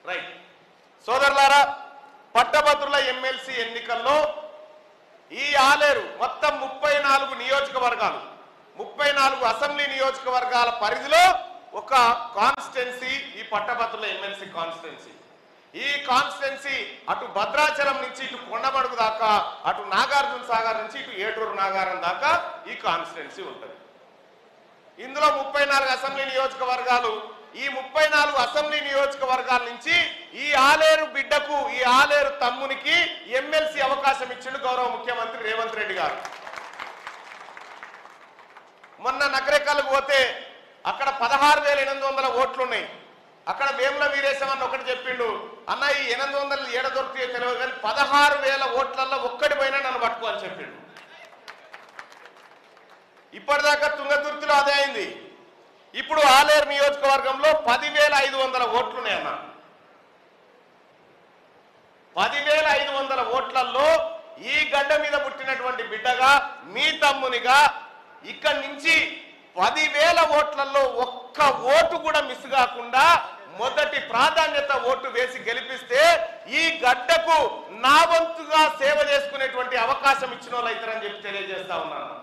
Right సోదరులారా, పట్టభద్రుల MLC ఎన్నికల్లో ఈ ఆలేరు మొత్తం 34 నియోజకవర్గాలు 34 అసెంబ్లీ నియోజకవర్గాల పరిధిలో ఒక కాన్స్టిట్యున్సీ ఈ పట్టభద్రుల ఎమ్మెల్సీ కాన్స్టిట్యున్సీ. ఈ కాన్స్టిట్యున్సీ అటు భద్రాచలం నుంచి ఇటు కొండమడుగు దాకా, అటు నాగార్జున సాగర్ నుంచి ఇటు ఏటూరు నాగారం దాకా ఈ కాన్స్టిట్యున్సీ ఉంటుంది. ఇందులో 34 అసెంబ్లీ నియోజకవర్గాలు. ఈ 34 అసెంబ్లీ నియోజకవర్గాల నుంచి ఈ ఆలేరు బిడ్డకు, ఈ ఆలేరు తమ్మునికి ఎమ్మెల్సీ అవకాశం ఇచ్చిండు గౌరవ ముఖ్యమంత్రి రేవంత్ రెడ్డి గారు. మొన్న నకరేకల్కు పోతే అక్కడ 16,800 ఓట్లు ఉన్నాయి. అక్కడ వేముల వీరేశం అన్న ఒకటి చెప్పిండు, అన్న ఈ 800 ఏడ దొరుకుతాయో తెలియదు కానీ 16,000 ఓట్లలో ఒక్కటి పోయినా నన్ను పట్టుకో అని చెప్పిండు. ఇప్పటిదాకా తుంగతుర్తిలో అదే అయింది. ఇప్పుడు ఆలేరు నియోజకవర్గంలో 10,500 ఓట్లున్నాయన్న. 10,500 ఓట్లలో ఈ గడ్డ మీద పుట్టినటువంటి బిడ్డగా, మీ తమ్మునిగా ఇక్కడి నుంచి 10,000 ఓట్లలో ఒక్క ఓటు కూడా మిస్ కాకుండా మొదటి ప్రాధాన్యత ఓటు వేసి గెలిపిస్తే ఈ గడ్డకు నా వంతుగా సేవ చేసుకునేటువంటి అవకాశం ఇచ్చిన వాళ్ళు అవుతారని చెప్పి తెలియజేస్తా ఉన్నాను.